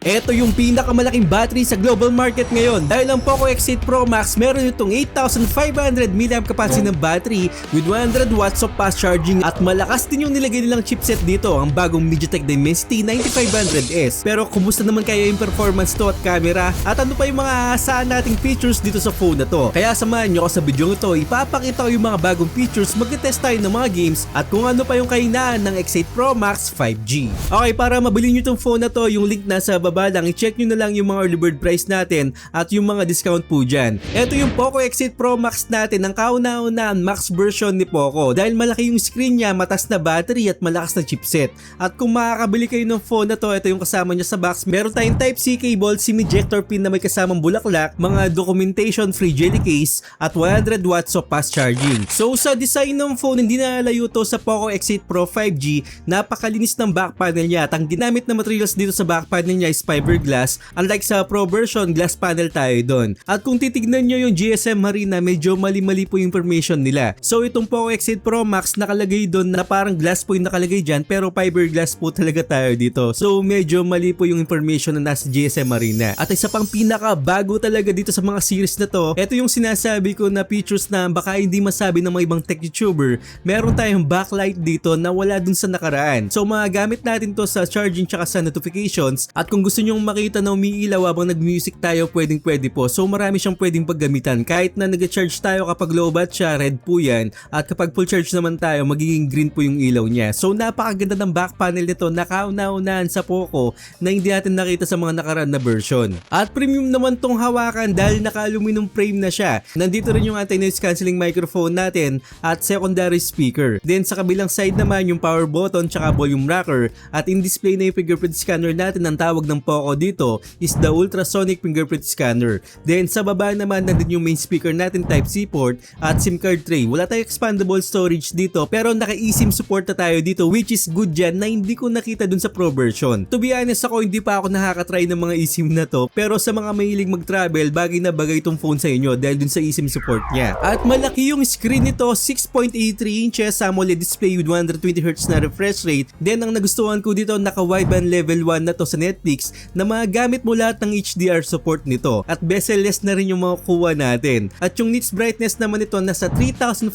Ito yung pinakamalaking battery sa global market ngayon dahil ang Poco X8 Pro Max meron itong 8,500 mAh capacity ng battery with 100 watts of fast charging at malakas din yung nilagay nilang chipset dito, ang bagong MediaTek Dimensity 9500S. Pero kumusta naman kaya yung performance to at camera at ano pa yung mga aasahan nating features dito sa phone na to? Kaya samahan nyo ako sa video ito, ipapakita ko yung mga bagong features, mag-test tayo ng mga games at kung ano pa yung kahinaan ng X8 Pro Max 5G. Okay, para mabili nyo itong phone na to, yung link nasa baba lang, i-check nyo na lang yung mga early bird price natin at yung mga discount po dyan. Ito yung Poco X8 Pro Max natin, ang kauna-unaan max version ni Poco dahil malaki yung screen niya, matas na battery at malakas na chipset. At kung makakabili kayo ng phone na to, ito yung kasama niya sa box. Meron tayong Type-C cable, SIM ejector pin na may kasamang bulaklak, mga documentation free jelly case at 100 watts of fast charging. So sa design ng phone, hindi nalalayo to sa Poco X8 Pro 5G. Napakalinis ng back panel niya at ang ginamit na materials dito sa back panel niya is fiberglass. Unlike sa Pro version, glass panel tayo doon. At kung titignan nyo yung GSM Marina, medyo mali-mali po yung information nila. So itong Poco X8 Pro Max nakalagay doon na parang glass po yung nakalagay dyan, pero fiberglass po talaga tayo dito. So medyo mali po yung information na nasa GSM Marina. At isa pang pinaka bago talaga dito sa mga series na to, ito yung sinasabi ko na features na baka hindi masabi ng mga ibang tech YouTuber. Meron tayong backlight dito na wala dun sa nakaraan. So magagamit natin to sa charging tsaka sa notifications. At kung gusto nyong makita na umiilaw habang nag-music tayo, pwedeng pwede po. So marami siyang pwedeng paggamitan. Kahit na nag-charge tayo kapag low bat siya, red po yan. At kapag full charge naman tayo, magiging green po yung ilaw niya. So napakaganda ng back panel nito na kauna-unahan sa Poco na hindi natin nakita sa mga nakaraan na version. At premium naman tong hawakan dahil naka-aluminum frame na siya. Nandito rin yung anti-noise cancelling microphone natin at secondary speaker. Then sa kabilang side naman yung power button tsaka volume rocker at in-display na yung fingerprint scanner natin. Ang tawag ng Poco dito is the ultrasonic fingerprint scanner. Then sa baba naman nandun yung main speaker natin, Type-C port at SIM card tray. Wala tayong expandable storage dito pero naka-eSIM support na tayo dito, which is good dyan na hindi ko nakita dun sa Pro version. To be honest, ako hindi pa ako nakakatry ng mga eSIM na to, pero sa mga mahilig mag-travel, bagay na bagay itong phone sa inyo dahil dun sa eSIM support niya. At malaki yung screen nito, 6.83 inches AMOLED display with 120Hz na refresh rate. Then ang nagustuhan ko dito, naka-wideband level 1 na to sa Netflix na magagamit mo lahat ng HDR support nito at bezel-less na rin yung mga kuha natin. At yung nits brightness naman nito nasa 3,500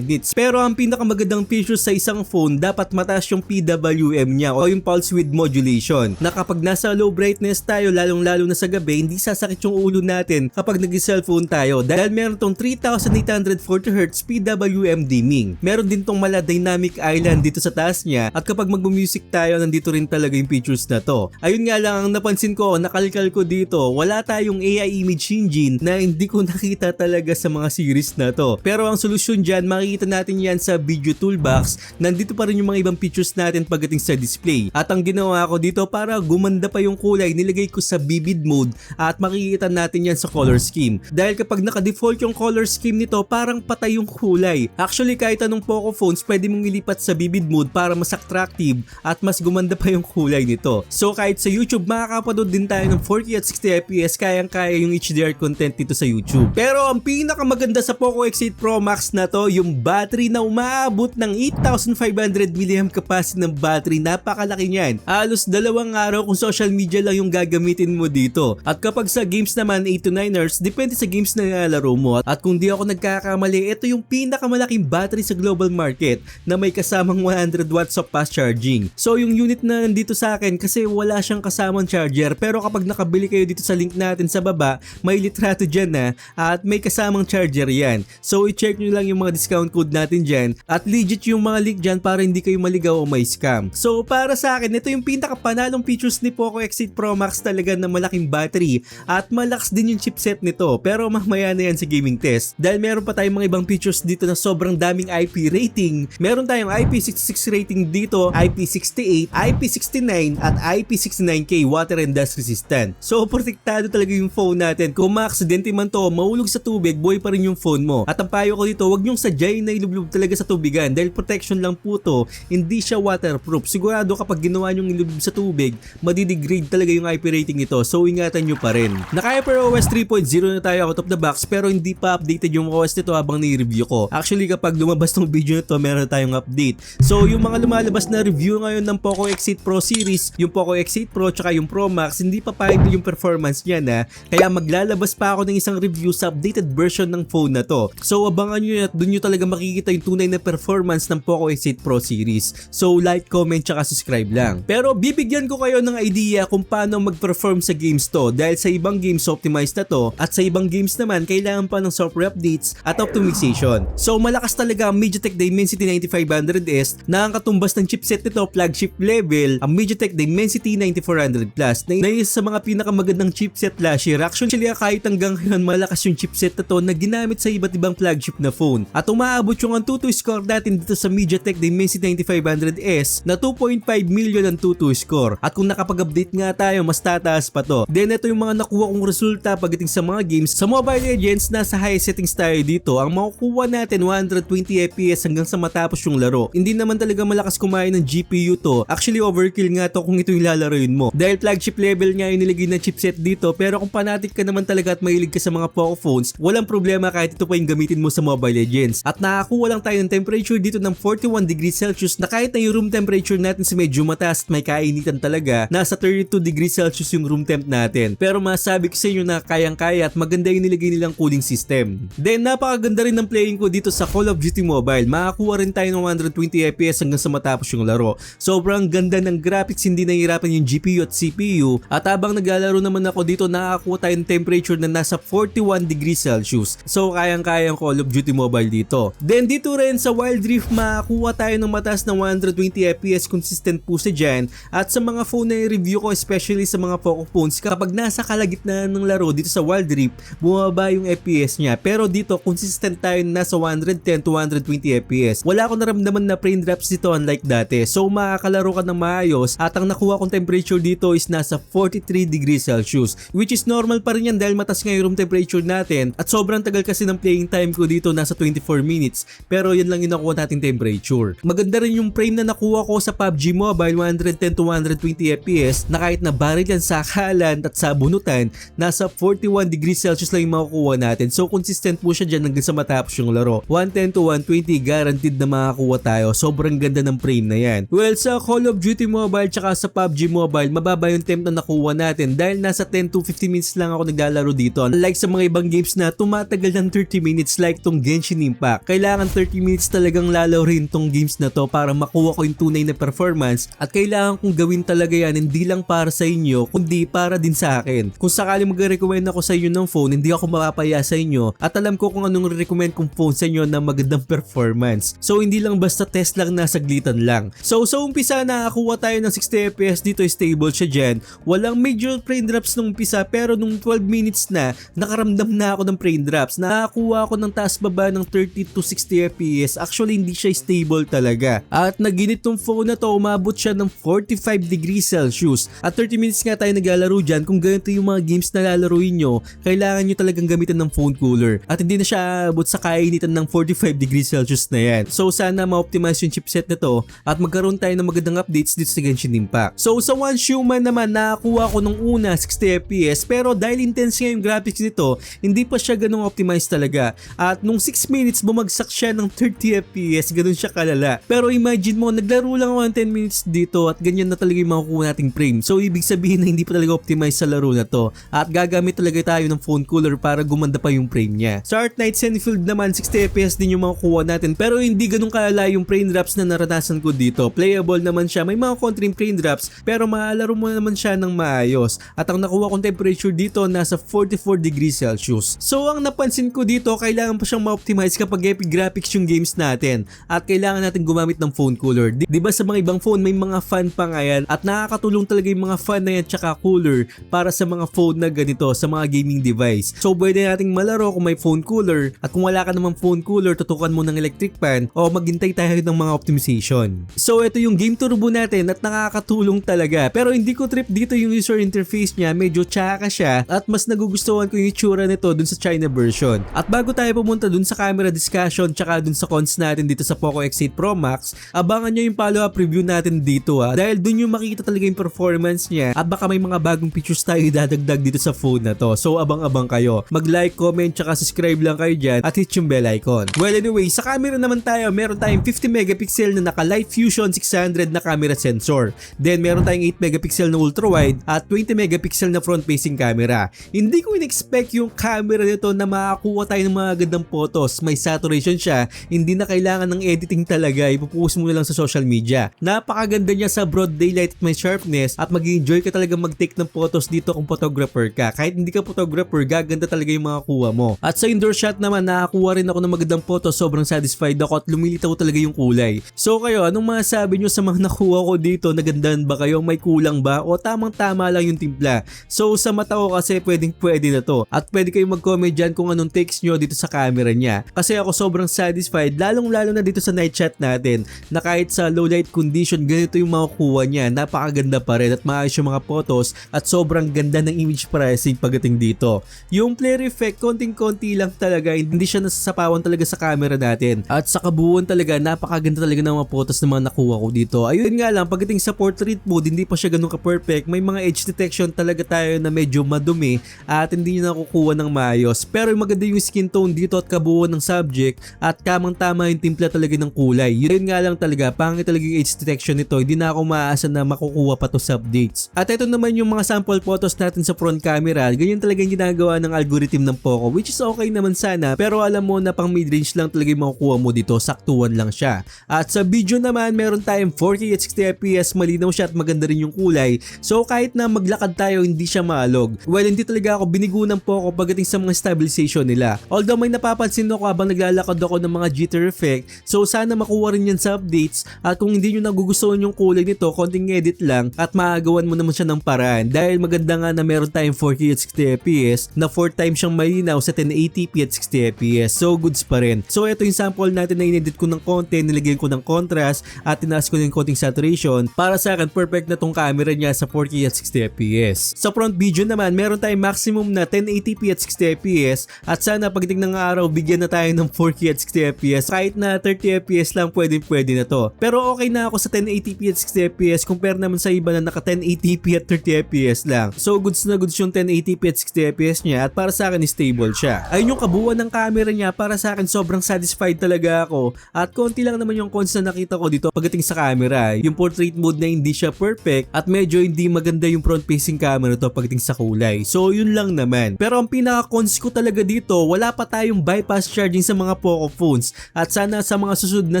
nits. Pero ang pinakamagandang feature sa isang phone, dapat mataas yung PWM niya o yung pulse width modulation. Na kapag nasa low brightness tayo, lalong-lalo na sa gabi, hindi sasakit yung ulo natin kapag nag-cellphone tayo dahil meron tong 3,840Hz PWM dimming. Meron din tong mala dynamic island dito sa taas niya at kapag mag-music tayo, nandito rin talaga yung features na to. Ayun nga lang, ang napansin ko, nakalkal ko dito, wala tayong AI image engine na hindi ko nakita talaga sa mga series na to. Pero ang solusyon dyan, makikita natin yan sa video toolbox. Nandito pa rin yung mga ibang features natin pagdating sa display. At ang ginawa ko dito para gumanda pa yung kulay, nilagay ko sa vivid mode at makikita natin yan sa color scheme. Dahil kapag naka-default yung color scheme nito, parang patay yung kulay. Actually, kahit anong Poco phones, pwede mong ilipat sa vivid mode para mas attractive at mas gumanda pa yung kulay nito. So kahit sa YouTube, makakapanood din tayo ng 4K at 60fps, kayang-kaya yung HDR content dito sa YouTube. Pero ang pinakamaganda sa Poco X8 Pro Max na to, yung battery na umaabot ng 8,500 mAh capacity ng battery. Napakalaki niyan. Halos 2 araw kung social media lang yung gagamitin mo dito. At kapag sa games naman, 8 to 9 hours, depende sa games na nilalaro mo. At kung di ako nagkakamali, ito yung pinakamalaking battery sa global market na may kasamang 100 watts of fast charging. So yung unit na nandito sa akin, kasi wala siyang kasamang charger, pero kapag nakabili kayo dito sa link natin sa baba, may litrato dyan na at may kasamang charger yan. So i-check nyo lang yung mga discount code natin dyan at legit yung mga link dyan para hindi kayo maligaw o may scam. So para sa akin, ito yung pinakapanalong features ni Poco X8 Pro Max talaga na malaking battery at malakas din yung chipset nito, pero mamaya na yan sa gaming test dahil meron pa tayong mga ibang features dito na sobrang daming IP rating. Meron tayong IP66 rating dito, IP68, IP69 at IP69K water and dust resistant. So protektado talaga yung phone natin. Kung maaksidente man to, mahulog sa tubig, buhay pa rin yung phone mo. At ang payo ko dito, wag nyong sadyain na ilublob talaga sa tubigan dahil protection lang po to, hindi siya waterproof. Sigurado kapag ginawa nyong ilublob sa tubig, madidegrade talaga yung IP rating nito. So ingatan nyo pa rin. Naka-HyperOS 3.0 na tayo out of the box pero hindi pa updated yung OS nito habang ni-review ko. Actually kapag lumabas tong video nito, meron tayong update. So yung mga lumalabas na review ngayon ng Poco X8 Pro series, yung Poco X8 Pro at tsaka yung Pro Max, hindi pa pahig yung performance niya na, kaya maglalabas pa ako ng isang review sa updated version ng phone na to. So abangan nyo at dun nyo talaga makikita yung tunay na performance ng Poco X8 Pro series. So like, comment tsaka subscribe lang. Pero bibigyan ko kayo ng idea kung paano mag-perform sa games to, dahil sa ibang games optimized na to at sa ibang games naman kailangan pa ng software updates at optimization. So malakas talaga ang MediaTek Dimensity 9500S na ang katumbas ng chipset nito flagship level ang MediaTek Dimensity 9400 Plus na isa sa mga pinakamagandang chipset last year. Actually kahit hanggang ngayon malakas yung chipset na to na ginamit sa iba't ibang flagship na phone at umaabot yung Antutu score natin dito sa MediaTek Dimensity 9500S na 2.5 million ang Antutu score at kung nakapag-update nga tayo mas tataas pa to. Then ito yung mga nakuha kong resulta pagdating sa mga games. Sa Mobile Legends nasa high settings tayo dito, ang makukuha natin 120 FPS hanggang sa matapos yung laro. Hindi naman talaga malakas kumain ng GPU to. Actually overkill nga to kung ito yung lalaroin mo. Dahil flagship level nga yung nilagay na chipset dito, pero kung fanatic ka naman talaga at mahilig ka sa mga Poco phones, walang problema kahit ito pa yung gamitin mo sa Mobile Legends. At nakakuha lang tayo ng temperature dito ng 41 degrees Celsius na kahit na yung room temperature natin sa medyo mataas at may kainitan talaga, nasa 32 degrees Celsius yung room temp natin. Pero masabi ko sa inyo na kayang-kaya at maganda yung nilagay nilang cooling system. Then napakaganda rin ng playing ko dito sa Call of Duty Mobile. Makakuha rin tayo ng 120 FPS hanggang sa matapos yung laro. Sobrang ganda ng graphics, hindi nahihirapan yung GPU at CPU. At habang naglalaro naman ako dito, nakakuha tayo ng temperature na nasa 41 degrees Celsius. So kayang-kaya ang Call of Duty Mobile dito. Then dito rin sa Wild Rift, makakuha tayo ng mataas na 120 FPS, consistent po sa dyan. At sa mga phone na i-review ko, especially sa mga Poco phones, kapag nasa kalagitnaan ng laro dito sa Wild Rift, bumaba yung FPS niya. Pero dito, consistent tayo na nasa 110 to 120 FPS. Wala akong naramdaman na frame drops dito unlike dati. So makakalaro ka ng maayos at ang nakuha kong temperature dito is nasa 43 degrees Celsius, which is normal pa rin yan dahil mataas nga yung room temperature natin at sobrang tagal kasi ng playing time ko dito, nasa 24 minutes. Pero yan lang yung nakuha nating temperature. Maganda rin yung frame na nakuha ko sa PUBG Mobile, 110 to 120 FPS na kahit na baril yan sa kalan at sa bunutan, nasa 41 degrees Celsius lang yung makukuha natin. So consistent po siya dyan hanggang sa matapos yung laro. 110 to 120 guaranteed na makakuha tayo. Sobrang ganda ng frame na yan. Well, sa Call of Duty Mobile tsaka sa PUBG Mobile, mababa yung temp na nakuha natin dahil nasa 10 to 15 minutes lang ako naglalaro dito. Unlike sa mga ibang games na tumatagal ng 30 minutes like tong Genshin Impact. Kailangan 30 minutes talagang lalaroin tong games na to para makuha ko yung tunay na performance at kailangan kong gawin talaga yan hindi lang para sa inyo kundi para din sa akin. Kung sakali mag-recommend ako sa inyo ng phone, hindi ako mapapaya sa inyo at alam ko kung anong recommend kong phone sa inyo na magandang performance. So hindi lang basta test lang na saglitan lang. So sa umpisa nakakuha tayo ng 60 FPS dito, stable siya dyan. Walang major frame drops nung umpisa pero nung 12 minutes na nakaramdam na ako ng frame drops. Nakakuha ako ng taas baba ng 30 to 60 FPS. Actually hindi siya stable talaga. At naginit tong phone na to, umabot siya ng 45 degrees Celsius. At 30 minutes nga tayo naglalaro dyan. Kung ganito yung mga games na lalaruin nyo, kailangan nyo talagang gamitan ng phone cooler. At hindi na siya abot sa kainitan ng 45 degrees Celsius na yan. So sana ma-optimize yung chipset na to at magkaroon tayo ng magandang updates dito sa Genshin Impact. So sa One Human naman, nakakuha ko nung una 60 FPS pero dahil intense nga yung graphics nito, hindi pa siya ganung optimized talaga. At nung 6 minutes bumagsak siya ng 30 FPS, ganun siya kalala. Pero imagine mo, naglaro lang ako ng 10 minutes dito at ganyan na talaga yung makukuha nating frame. So ibig sabihin na hindi pa talaga optimized sa laro na to at gagamit talaga tayo ng phone cooler para gumanda pa yung frame niya. Sa Art Knight Zenfield naman, 60 FPS din yung makukuha natin pero hindi ganun kalala yung frame drops na naranasan ko dito. Playable naman siya, may mga konting frame drops pero maalaro mo naman siya ng maayos. At ang nakuha kong temperature dito nasa 44 degrees Celsius. So ang napansin ko dito, kailangan pa siyang ma-optimize kapag epic graphics yung games natin at kailangan natin gumamit ng phone cooler. Diba sa mga ibang phone may mga fan pa nga yan at nakakatulong talaga yung mga fan na yan tsaka cooler para sa mga phone na ganito, sa mga gaming device. So pwede nating malaro kung may phone cooler at kung wala ka namang phone cooler, tutukan mo ng electric fan o maghintay tayo ng mga optimization. So ito yung game turbo natin at nakakatulong talaga pero hindi ko trip dito yung user interface niya, medyo tsaka siya at mas nagugustuhan ko yung itsura nito dun sa China version. At bago tayo pumunta dun sa camera discussion tsaka dun sa cons natin dito sa Poco X8 Pro Max, abangan nyo yung follow-up review natin dito dahil dun yung makikita talaga yung performance niya at baka may mga bagong features tayo idadagdag dito sa phone na to. So abang-abang kayo. Mag-like, comment tsaka subscribe lang kayo dyan at hit yung bell icon. Well anyway, sa camera naman tayo, meron tayong 50 megapixel na naka Light Fusion 600 na camera sensor. Then meron tayong 8 megapixel megapixel na ultra-wide at 20 megapixel na front-facing camera. Hindi ko in-expect yung camera nito na makakuha tayo ng mga gandang photos. May saturation siya, hindi na kailangan ng editing talaga, ipupost mo na lang sa social media. Napakaganda niya sa broad daylight at may sharpness at mag-enjoy ka talaga mag-take ng photos dito kung photographer ka. Kahit hindi ka photographer, gaganda talaga yung mga kuha mo. At sa indoor shot naman, nakakuha rin ako ng magandang photos, sobrang satisfied ako at lumilitaw talaga yung kulay. So kayo, anong masasabi nyo sa mga nakuha ko dito? Nagandahan ba kayo? May kulang ba? O tamang-tama lang yung timpla? So sa mata ko kasi pwede na to. At pwede kayong mag-comment dyan kung anong takes nyo dito sa camera niya. Kasi ako sobrang satisfied, lalong-lalo na dito sa night shot natin, na kahit sa low light condition, ganito yung makukuha niya. Napakaganda pa rin at maayos yung mga photos at sobrang ganda ng image processing pagdating dito. Yung flare effect, konting-konti lang talaga, hindi siya nasasapawan talaga sa camera natin. At sa kabuuan talaga, napakaganda talaga ng mga photos na mga nakuha ko dito. Ayun nga lang, pagdating sa portrait mode, hindi pa siya ganun ka-perfect. May mga edge detection talaga tayo na medyo madumi at hindi nyo nakukuha ng maayos. Pero maganda yung skin tone dito at kabuuan ng subject at tamang-tama yung timpla talaga ng kulay. Yun nga lang talaga, pangit talaga yung edge detection nito. Hindi na ako maaasa na makukuha pa to sa updates. At ito naman yung mga sample photos natin sa front camera. Ganyan talaga yung ginagawa ng algorithm ng Poco, which is okay naman sana, pero alam mo na pang mid-range lang talaga yung makukuha mo dito, saktuan lang siya. At sa video naman, meron tayong 4K at 60fps, malinaw siya at maganda rin yung kulay. So kahit na maglakad tayo, hindi siya maalog. Well, hindi talaga ako binigo ng Poco pagdating sa mga stabilization nila. Although may napapansin ako habang naglalakad ako ng mga jitter effect, so sana makuha rin yan sa updates. At kung hindi nyo nagugustuhan yung kulay nito, konting edit lang at maagawan mo naman siya ng paraan. Dahil maganda nga na meron tayong 4K at 60fps na 4 times siyang malinaw sa 1080p at 60fps. So goods pa rin. So ito yung sample natin na inedit ko ng konti, nilagyan ko ng contrast at tinaas ko ng konting saturation. Para sa akin, perfect na tong camera niya sa 4K at 60fps. Sa front video naman, meron tayong maximum na 1080p at 60fps at sana pagdating ng araw, bigyan na tayo ng 4K at 60fps. Kahit na 30fps lang, pwede na to. Pero okay na ako sa 1080p at 60fps compare naman sa iba na naka 1080p at 30fps lang. So goods na goods yung 1080p at 60fps niya at para sa akin stable siya. Ayun yung kabuuan ng camera niya, para sa akin sobrang satisfied talaga ako at konti lang naman yung cons na nakita ko dito pagdating sa camera. Yung portrait mode na hindi siya perfect at medyo hindi maganda yung front facing camera to pagdating sa kulay. So yun lang naman. Pero ang pinaka cons ko talaga dito, wala pa tayong bypass charging sa mga Poco phones at sana sa mga susunod na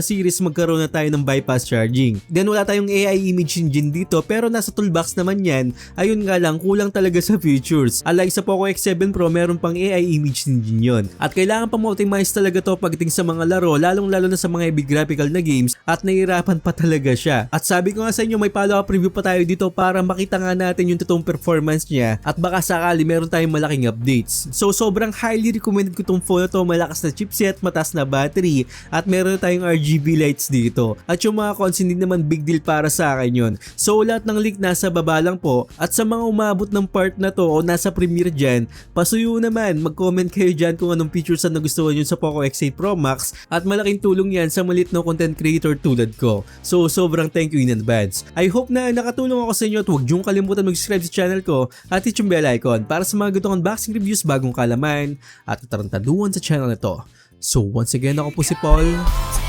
series magkaroon na tayo ng bypass charging. Then wala tayong AI image engine dito pero nasa toolbox naman yan. Ayun nga lang, kulang talaga sa features. Unlike sa Poco X7 Pro, meron pang AI image engine yun. At kailangan pa ma-optimize talaga to pagdating sa mga laro, lalong-lalo na sa mga heavy graphical na games at nahihirapan pa talaga siya. At sabi ko nga sa inyo, may follow-up review pa tayo dito para makita nga natin yung totoong performance niya at baka sakali meron tayong malaking updates. So sobrang highly recommended ko tong phone na to, malakas na chipset, mataas na battery at meron tayong RGB lights dito. At yung mga cons hindi naman big deal para sa akin yun. So lahat ng link nasa baba lang po at sa mga umabot ng part na to o nasa premiere dyan, pasuyo naman, mag-comment kayo dyan kung anong features na nagustuhan nyo sa Poco X8 Pro Max at malaking tulong yan sa malit na content creator tulad ko. So sobrang thank you in advance. I hope na nakatulong ako sa inyo at huwag niyong kalimutan mag-subscribe sa channel ko at hit yung bell icon para sa mga gantong unboxing reviews, bagong kalaman at katarantaduhan sa channel na to. So once again, ako po si Paul.